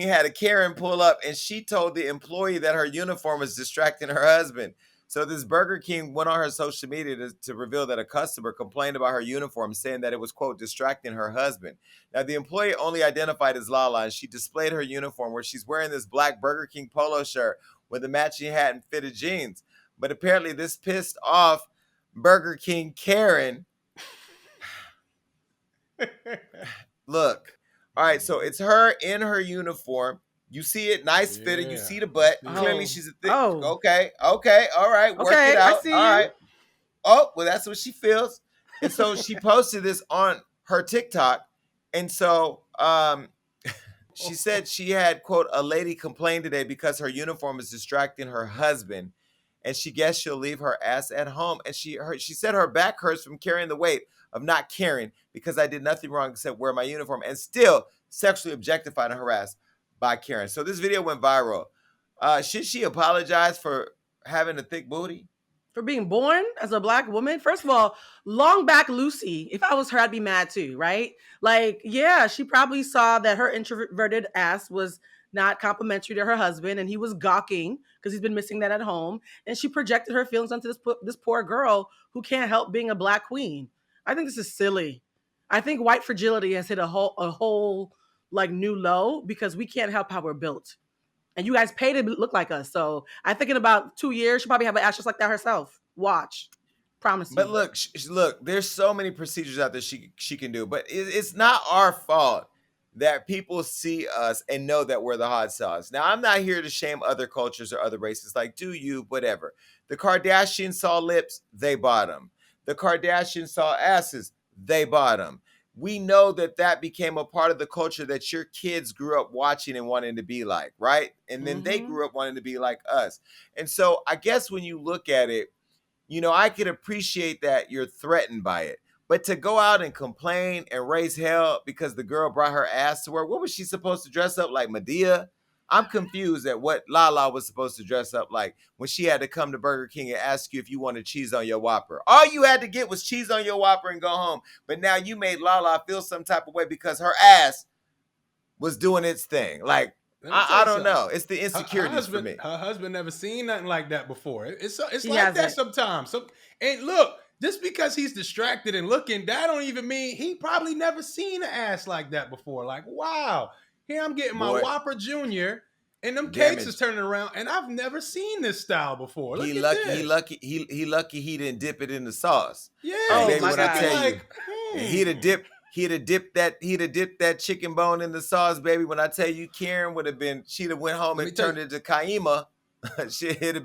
had a Karen pull up, and she told the employee that her uniform was distracting her husband. So this Burger King went on her social media to reveal that a customer complained about her uniform, saying that it was, quote, distracting her husband. Now, the employee only identified as Lala, and she displayed her uniform where she's wearing this black Burger King polo shirt with a matching hat and fitted jeans. But apparently this pissed off Burger King Karen. Look. All right, so it's her in her uniform. You see it, nice fitted. You see the butt. Clearly, she's a thick. Okay, all right, work it out. I see all right. Oh, well, that's what she feels. And so she posted this on her TikTok. And so she said she had, quote, a lady complain today because her uniform is distracting her husband. And she guessed she'll leave her ass at home. And she said her back hurts from carrying the weight of not caring because I did nothing wrong except wear my uniform and still sexually objectified and harassed by Karen. So this video went viral. Should she apologize for having a thick booty? For being born as a black woman. First of all, long back Lucy. If I was her, I'd be mad too, right? Like, yeah, she probably saw that her introverted ass was not complimentary to her husband, and he was gawking because he's been missing that at home. And she projected her feelings onto this poor girl who can't help being a black queen. I think this is silly. I think white fragility has hit a whole like new low because we can't help how we're built. And you guys pay to look like us. So I think in about 2 years, she'll probably have an ass just like that herself. Watch. Promise you. But look, look, there's so many procedures out there she can do, but it's not our fault that people see us and know that we're the hot sauce. Now, I'm not here to shame other cultures or other races. Like, do you, whatever. The Kardashians saw lips, they bought them. The Kardashians saw asses, they bought them. We know that that became a part of the culture that your kids grew up watching and wanting to be like, right? And then they grew up wanting to be like us. And so I guess when you look at it, you know, I could appreciate that you're threatened by it. But to go out and complain and raise hell because the girl brought her ass to work, what was she supposed to dress up like, Medea? I'm confused at what Lala was supposed to dress up like when she had to come to Burger King and ask you if you wanted cheese on your Whopper. All you had to get was cheese on your Whopper and go home. But now you made Lala feel some type of way because her ass was doing its thing. Like, I don't know. It's the insecurities for me. Her husband never seen nothing like that before. It's He like that hasn't. sometimes. So, and look, just because he's distracted and looking, that don't even mean he probably never seen an ass like that before. Like, wow, here I'm getting my Boy. Whopper Jr. and them Damage. cakes is turning around, and I've never seen this style before. Look He at lucky, this. he lucky he didn't dip it in the sauce. Yeah, Oh, baby, my when I God. tell like, you, he'd have dipped that chicken bone in the sauce, baby. When I tell you, Karen she'd have went home Let me and tell turned into Kaima. It'd have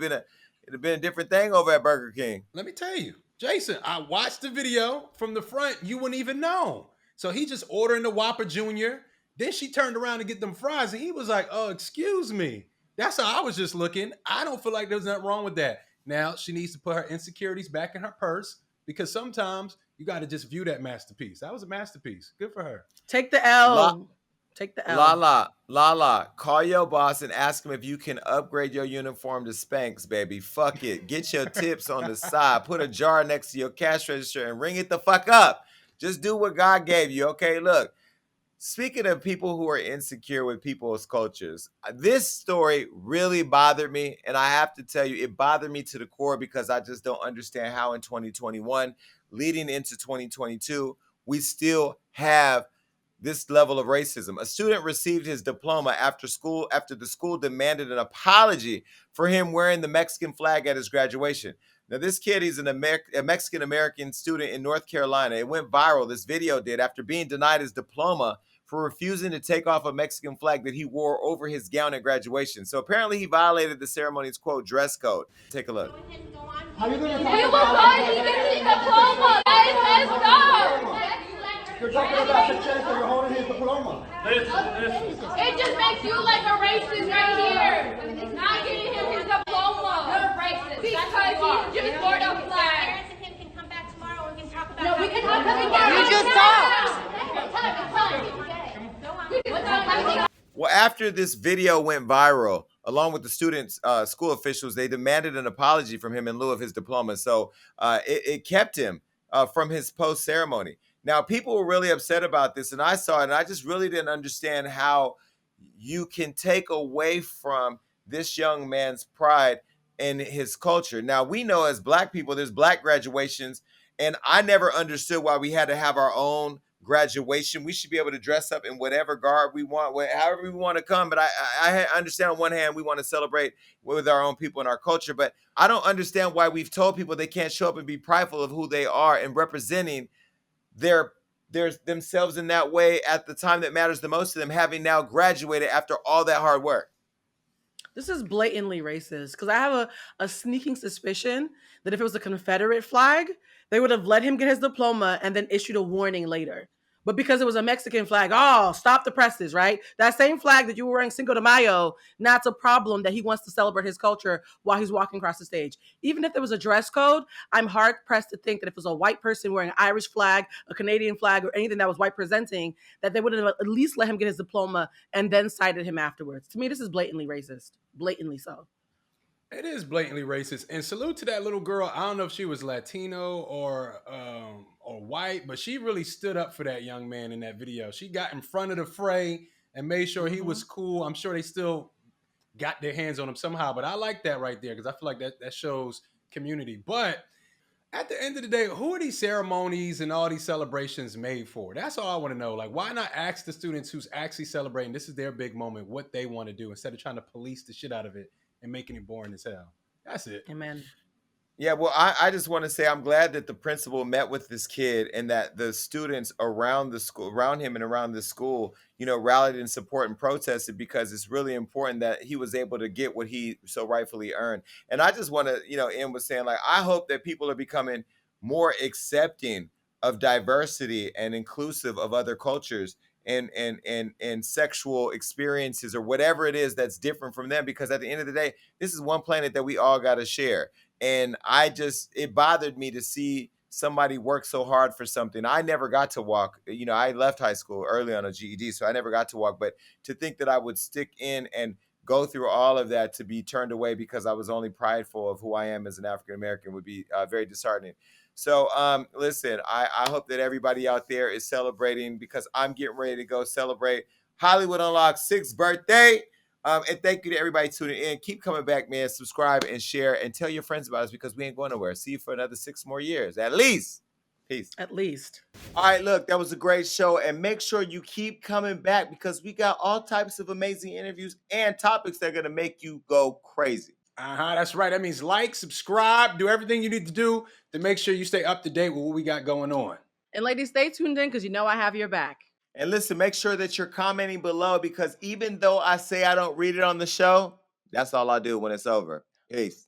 been a different thing over at Burger King. Let me tell you, Jason, I watched the video from the front. You wouldn't even know. So he just ordering the Whopper Jr. Then she turned around to get them fries, and he was like, "Oh, excuse me." That's how I was just looking. I don't feel like there's nothing wrong with that. Now she needs to put her insecurities back in her purse because sometimes you got to just view that masterpiece. That was a masterpiece. Good for her. Take the L. Take the L. Lala, call your boss and ask him if you can upgrade your uniform to Spanx, baby. Fuck it. Get your tips on the side. Put a jar next to your cash register and ring it the fuck up. Just do what God gave you, okay? Look, speaking of people who are insecure with people's cultures, this story really bothered me. And I have to tell you, it bothered me to the core because I just don't understand how in 2021, leading into 2022, we still have this level of racism. A student received his diploma after the school demanded an apology for him wearing the Mexican flag at his graduation. Now, this kid, he's a Mexican-American student in North Carolina. It went viral, this video did, after being denied his diploma for refusing to take off a Mexican flag that he wore over his gown at graduation. So apparently he violated the ceremony's, quote, dress code. Take a look. How you gonna talk about he gets his diploma? Let's go. You're talking about the chest and you're holding his diploma. It just makes you like a racist right here. Not giving him his diploma. You're racist. Because he just wore the flag. Parents and him can come back tomorrow and we can talk about No, how we he can got talk it. about it. You just talked. Well, after this video went viral, along with the students, school officials, they demanded an apology from him in lieu of his diploma. So it kept him from his post-ceremony. Now, people were really upset about this, and I saw it, and I just really didn't understand how you can take away from this young man's pride in his culture. Now, we know as Black people, there's Black graduations, and I never understood why we had to have our own graduation. We should be able to dress up in whatever garb we want, however we want to come. But I understand on one hand, we want to celebrate with our own people and our culture, but I don't understand why we've told people they can't show up and be prideful of who they are and representing their themselves in that way at the time that matters the most to them, having now graduated after all that hard work. This is blatantly racist because I have a sneaking suspicion that if it was a Confederate flag, they would have let him get his diploma and then issued a warning later. But because it was a Mexican flag, oh, stop the presses, right? That same flag that you were wearing Cinco de Mayo, now it's a problem that he wants to celebrate his culture while he's walking across the stage. Even if there was a dress code, I'm hard pressed to think that if it was a white person wearing an Irish flag, a Canadian flag, or anything that was white presenting, that they would have at least let him get his diploma and then cited him afterwards. To me, this is blatantly racist. Blatantly so. It is blatantly racist. And salute to that little girl. I don't know if she was Latino or white, but she really stood up for that young man in that video. She got in front of the fray and made sure he was cool. I'm sure they still got their hands on him somehow, but I like that right there because I feel like that shows community. But at the end of the day, who are these ceremonies and all these celebrations made for? That's all I want to know. Like, why not ask the students who's actually celebrating, this is their big moment, what they want to do instead of trying to police the shit out of it and making it boring as hell. That's it. Amen. Yeah, well, I just want to say I'm glad that the principal met with this kid and that the students around the school, around him and around the school, rallied in support and protested because it's really important that he was able to get what he so rightfully earned. And I just want to, end with saying, like, I hope that people are becoming more accepting of diversity and inclusive of other cultures and sexual experiences or whatever it is that's different from them, because at the end of the day, this is one planet that we all got to share. And it bothered me to see somebody work so hard for something. I never got to walk. I left high school early on a GED, so I never got to walk. But to think that I would stick in and go through all of that to be turned away because I was only prideful of who I am as an African American would be very disheartening. So listen, I hope that everybody out there is celebrating, because I'm getting ready to go celebrate Hollywood Unlocked 6th birthday. And thank you to everybody tuning in. Keep coming back, man. Subscribe and share and tell your friends about us, because we ain't going nowhere. See you for another 6 more years, at least. Peace. At least. All right, look, that was a great show. And make sure you keep coming back, because we got all types of amazing interviews and topics that are going to make you go crazy. That's right. That means like, subscribe, do everything you need to do to make sure you stay up to date with what we got going on. And ladies, stay tuned in because I have your back. And listen, make sure that you're commenting below, because even though I say I don't read it on the show, that's all I do when it's over. Peace.